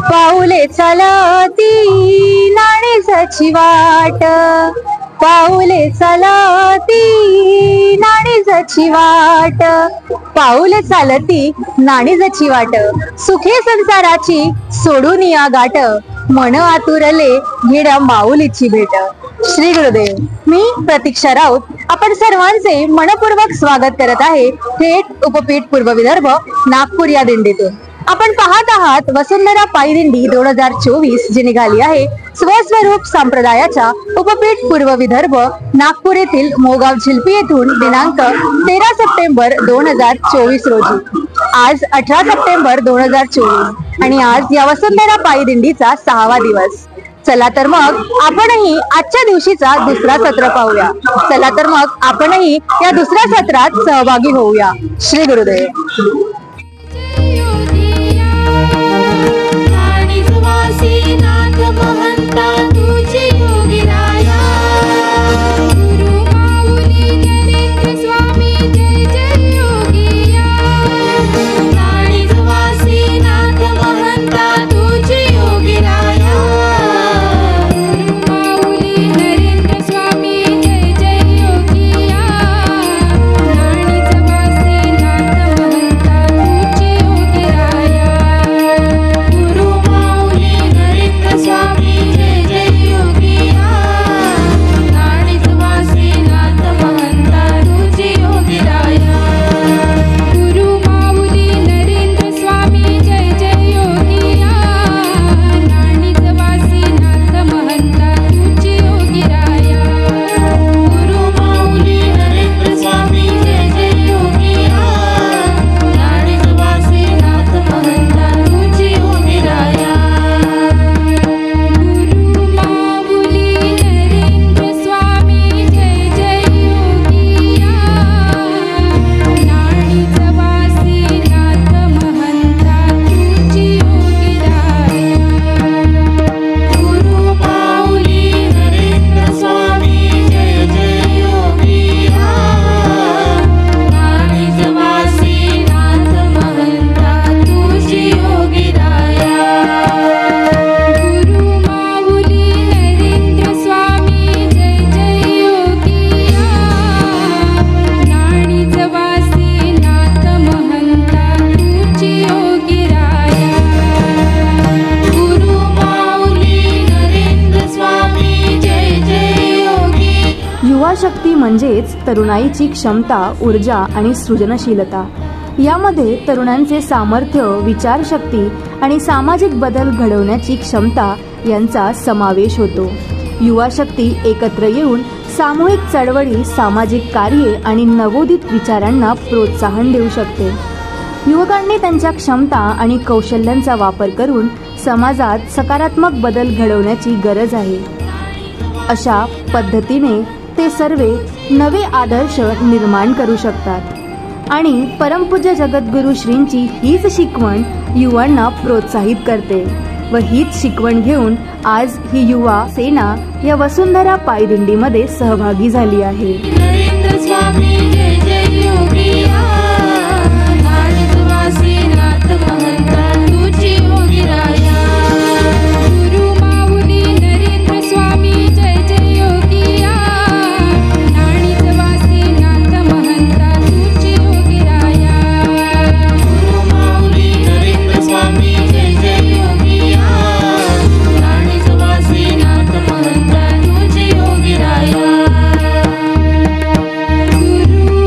पाऊले चालती नाणीजाची वाट, पाऊले चालती नाणीजाची वाट, पाऊले चालती नाणीजाची वाट, सुखे संसाराची सोडून या गाठ, मन आतुरले घेण्या माऊलीची भेट। श्री गुरुदेव। मी प्रतीक्षा राऊत आपण सर्वांचे मनपूर्वक स्वागत करत आहे थेट उपपीठ पूर्व विदर्भ नागपूर या दिंडीतून। आपण पाहत आहात वसुंधरा पायी दिंडी 2024 जी निघाली आहे स्वस्वरूप संप्रदायाच्या उपपीठ पूर्व विदर्भ नागपूर येथील मोगाव झिलपी येथून दिनांक 13 सप्टेंबर 2024 रोजी। आज 18 सप्टेंबर 2024 आणि आज या वसुंधरा पायी दिंडीचा 6वा दिवस। चला तर मग आपणही आजच्या दिवशीचा दुसरा सत्र पाहूया। चला तर मग आपणही या दुसऱ्या सत्रात सहभागी होऊया। श्री गुरुदेव। शक्ती म्हणजेच तरुणाईची क्षमता, ऊर्जा आणि सृजनशीलता। यामध्ये तरुणांचे सामर्थ्य, विचारशक्ती आणि सामाजिक बदल घडवण्याची क्षमता यांचा समावेश होतो। युवा शक्ती एकत्र येऊन सामूहिक चळवळी, सामाजिक कार्ये आणि नवोदित विचारांना प्रोत्साहन देऊ शकते। युवकांनी त्यांच्या क्षमता आणि कौशल्यांचा वापर करून समाजात सकारात्मक बदल घडवण्याची गरज आहे। अशा पद्धतीने ते सर्वे नवे आदर्श निर्माण करू शकतात आणि परमपूज्य जगद्गुरु श्रींची हीच शिकवण युवांना प्रोत्साहित करते व हीच शिकवण घेऊन आज ही युवा सेना या वसुंधरा पायी दिंडीमध्ये सहभागी झाली आहे। गुरु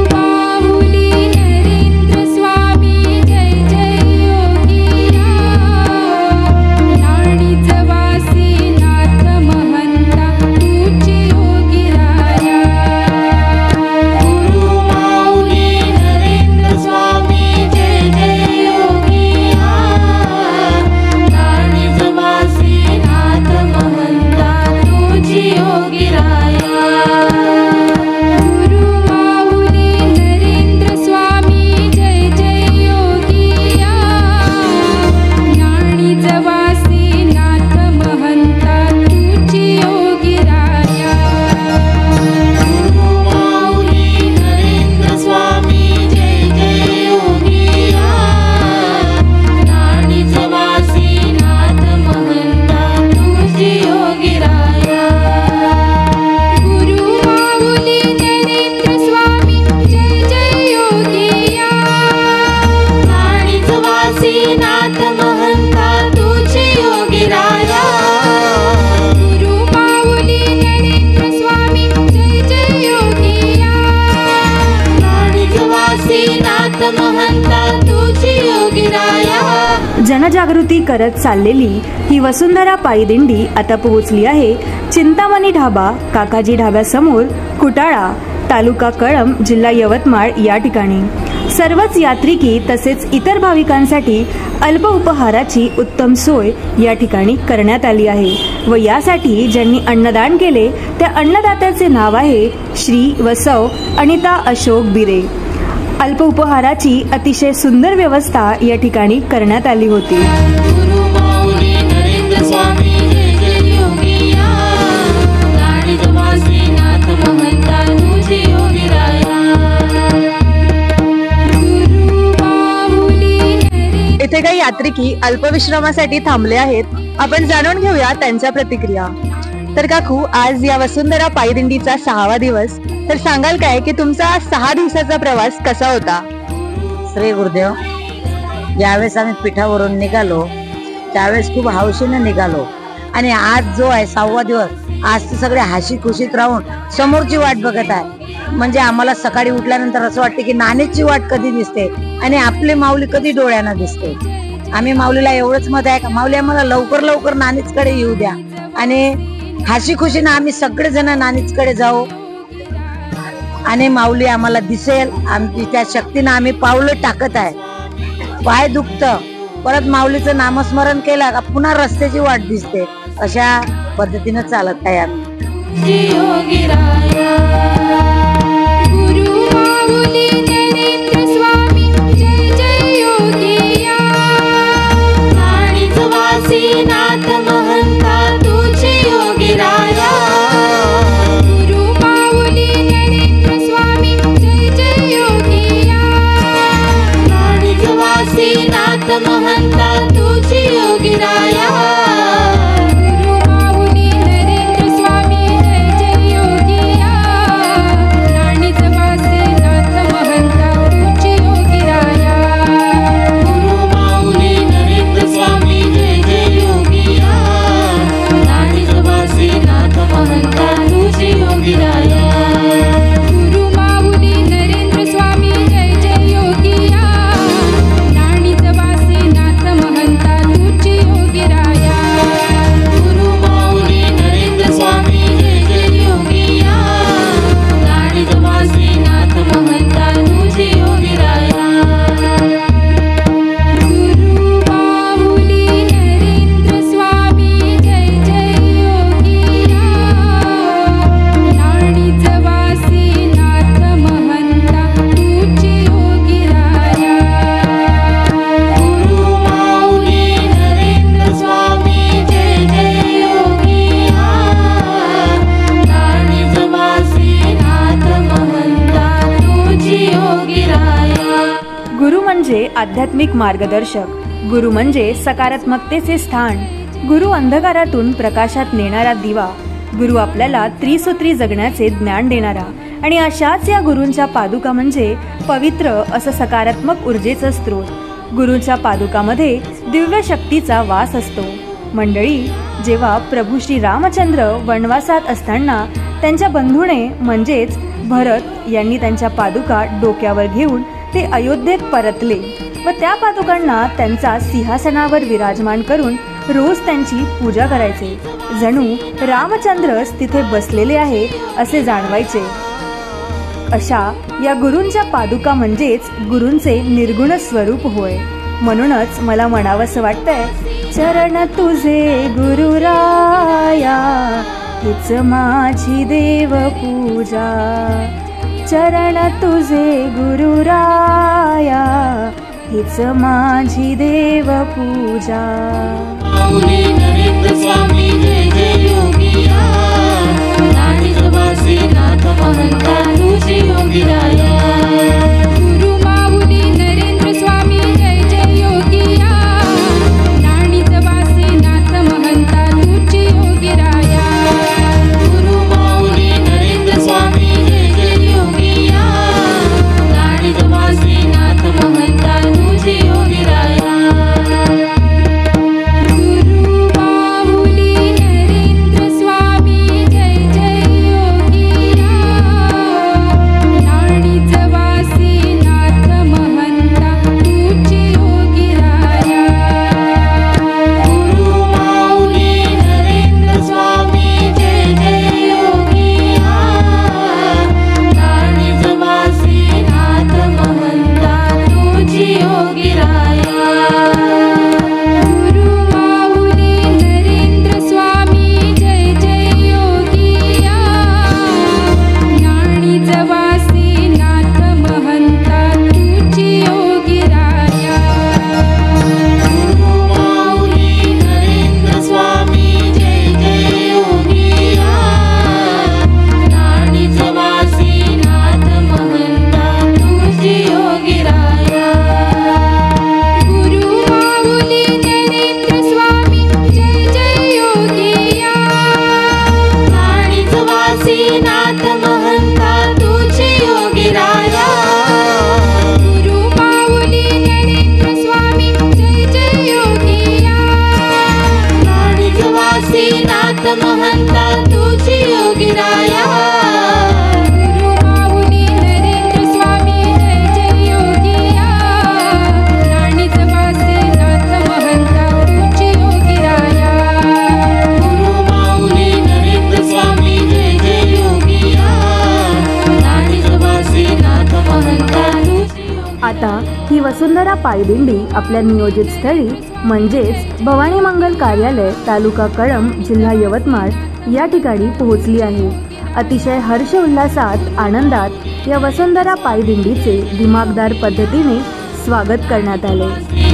नाथ महंता तुझी योगीराया. जनजागृती करत चाललेली ही वसुंधरा पायी दिंडी आता पोहोचली आहे चिंतामणी ढाबा काकाजी ढाब्यासमोर कुटाळा तालुका कळंब जिल्हा यवतमाळ या ठिकाणी. सर्वच यात्रिकी तसेच इतर भाविकांसाठी अल्प उपहाराची उत्तम सोय या ठिकाणी करण्यात आली आहे व यासाठी ज्यांनी अन्नदान केले त्या अन्नदात्याचे नाव आहे श्री व सौ अनिता अशोक बिरे. अल्प उपहाराची अतिशय सुंदर व्यवस्था या ठिकाणी करण्यात आली होती. गुरु माऊली नरेंद्र स्वामी जय जय योगिया. नाडी नाथ महंता तुझी योगीराया. इथे काही यात्रिकी अल्पविश्रामासाठी थांबले आहेत. आपण जाणून घेऊया त्यांच्या प्रतिक्रिया. तर काकू, आज या वसुंधरा पायदिंडीचा 6वा दिवस, तर सांगाल काय की तुमचा 6 दिवसाचा प्रवास कसा होता? श्री गुरुदेव, ज्यावेळेस आम्ही पिठावरून निघालो त्यावेळेस खूप हौशीने निघालो आणि आज जो आहे 6वा दिवस, आज ते सगळे हाशी खुशीत राहून समोरची वाट बघत आहे. म्हणजे आम्हाला सकाळी उठल्यानंतर असं वाटतं की नाणीची वाट कधी दिसते आणि आपली माऊली कधी डोळ्यांना दिसते. आम्ही माऊलीला एवढंच मत आहे का माऊली आम्हाला लवकर लवकर नाणीचकडे येऊ द्या आणि हाशी खुशीनं आम्ही सगळेजण नाणीचकडे जाऊ आणि माऊली आम्हाला दिसेल. आमची त्या शक्तीनं आम्ही पावलं टाकत आहे. पाय दुखतं, परत माऊलीचं नामस्मरण केलं का पुन्हा रस्त्याची वाट दिसते. अशा पद्धतीनं चालत आहे आम्ही. गुरु माऊली नरेंद्र स्वामी जय जय योगिया. नाडीच वासी नाथ महंता तुझी योगीराया. गुरु माऊली नरेंद्र स्वामी जय जय योगिया. नाडीच वासी नाथ महंता तुझी योगीराया. आध्यात्मिक मार्गदर्शक. गुरु म्हणजे सकारात्मकतेचे स्थान. गुरु अंधकारातून प्रकाशात नेणारा दिवा. गुरु आपल्याला त्रिसूत्री जगण्याचे ज्ञान देणारा. आणि अशाच या गुरूंच्या पादुका म्हणजे पवित्र असं सकारात्मक ऊर्जेचं स्रोत. गुरूंच्या पादुकामध्ये दिव्य शक्तीचा वास असतो. मंडळी, जेव्हा प्रभू श्री रामचंद्र वनवासात असताना त्यांच्या बंधूने म्हणजेच भरत यांनी त्यांच्या पादुका डोक्यावर घेऊन ते अयोध्येत परतले व त्या पादुकांना त्यांचा सिंहासनावर विराजमान करून रोज त्यांची पूजा करायचे. जणू रामचंद्रच तिथे बसलेले आहे असे जाणवायचे. अशा या गुरूंच्या पादुका म्हणजेच गुरूंचे निर्गुण स्वरूप होय. म्हणूनच मला म्हणावंसं वाटतंय, चरण तुझे गुरुराया हीच माझी देव पूजा. चरण तुझे गुरुराया हीच माझी देव पूजा. माऊली नरेंद्र स्वामी जय जय योगिया. नाडीच वासी नाथ महंता तुझी योगीराया. गुरु माऊली नरेंद्र स्वामी जय जय योगिया. नाडीच वासी नाथ महंता तुझी योगीराया. गुरु माऊली नरेंद्र स्वामी जय जय योगिया. नाडीच वासी नाथ महंता तुझी योगीराया. तुझी योगी राया गुरु माऊली नरेंद्र स्वामी जय जय योगिया ज्ञानी जवासी नाथ महंता तुझी योगी राया गुरु माऊली नरेंद्र स्वामी जय जय योगिया ज्ञानी जवासी नाथ महंता तुझी योगी राया गुरु माऊली नरेंद्र स्वामी जय जय योगिया ज्ञानी जवासी नाथ महंता तुझी योगी राया गुरु माऊली नरेंद्र स्वामी जय जय योगिया ज्ञानी जवासी नाथ महंता तुझी योगी राया गुरु माऊली नरेंद्र स्वामी जय जय योगिया ज्ञानी जवासी नाथ महंता तुझी योगी राया गुरु माऊली नरेंद्र स्वामी जय जय योगिया ज्ञानी जवासी नाथ महंता तुझी योगी आता ही वसुंधरा पायदिंडी आपल्या नियोजित स्थळी म्हणजेच भवानी मंगल कार्यालय तालुका कळंब जिल्हा यवतमाळ या ठिकाणी पोहोचली आहे. अतिशय हर्ष उल्हासात आनंदात या वसुंधरा पायदिंडीचे दिमागदार पद्धतीने स्वागत करण्यात आले.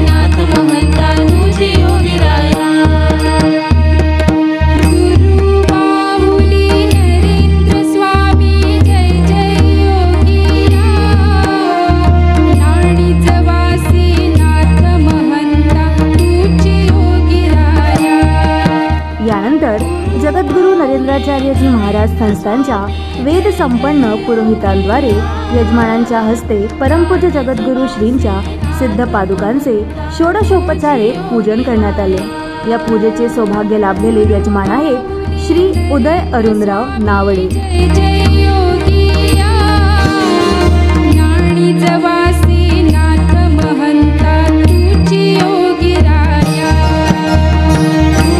नाथ महंता तुझी योगी राया गुरु माऊली नरेंद्र स्वामी जय जय योगिया ज्ञानी जवासी नाथ महंता तुझी योगी राया यानंतर जगद्गुरू नरेंद्राचार्यजी महाराज संस्थांच्या वेद संपन्न पुरोहितांद्वारे यजमानांच्या हस्ते परमपूज्य जगद्गुरू श्रींच्या सिद्ध पादुकांचे षोडशोपचारे पूजन करण्यात आले. या पूजेचे सौभाग्य लाभलेले यजमान आहेत श्री उदय अरुणराव नावडे. जय जय योगिया ज्ञानी जवासी नाथ महंता तुझी योगी राया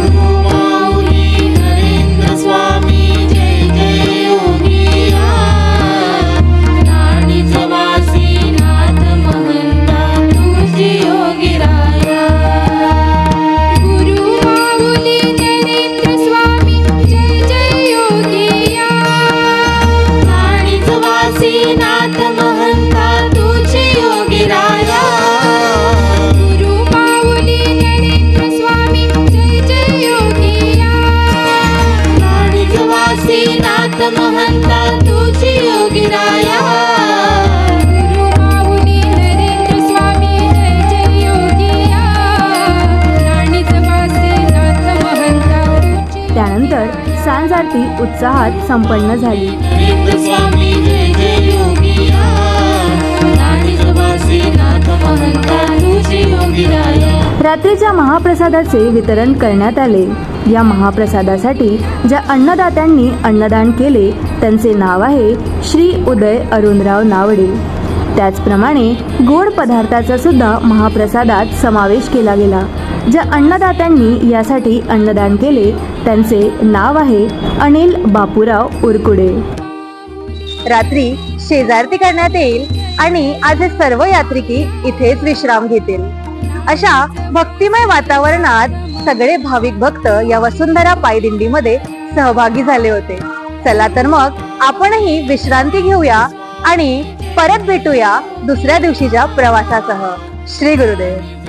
गुरु माऊली नरेंद्र स्वामी जय जय योगिया ज्ञानी जवासी नाथ महंता तुझी योगी राया गुरु माऊली नरेंद्र स्वामी जय जय योगिया ज्ञानी जवासी नाथ महंता तुझी योगी राया गुरु माऊली नरेंद्र स्वामी जय जय योगिया ज्ञानी जवासी नाथ महंता तुझी योगी राया गुरु माऊली नरेंद्र स्वामी जय जय योगिया ज्ञानी जवासी नाथ महंता तुझी त्यानंतर सांज आरती उत्साहात संपन्न झाली. नरेंद्र स्वामी जय जय योगिया ज्ञानी जवासी नाथ महंता तुझी योगी राया रात्रीच्या महाप्रसादाचे वितरण करण्यात आले. या महाप्रसादासाठी ज्या अन्नदात्यांनी अन्नदान केले त्यांचे नाव आहे श्री उदय अरुणराव नावडे. त्याचप्रमाणे गोड पदार्थाचा सुद्धा महाप्रसादात समावेश केला गेला. ज्या अन्नदात्यांनी यासाठी अन्नदान केले त्यांचे नाव आहे अनिल बापूराव उरकुडे. रात्री शेजारती करण्यात येईल आणि आज हे सर्व यात्रिकी इथेच विश्राम घेतील. अशा भक्तिमय वातावरणात सगळे भाविक भक्त या वसुंधरा पायदिंडीमध्ये सहभागी झाले होते. चला तर मग आपणही विश्रांती घेऊया आणि परत भेटूया दुसऱ्या दिवशीच्या प्रवासासह. श्री गुरुदेव.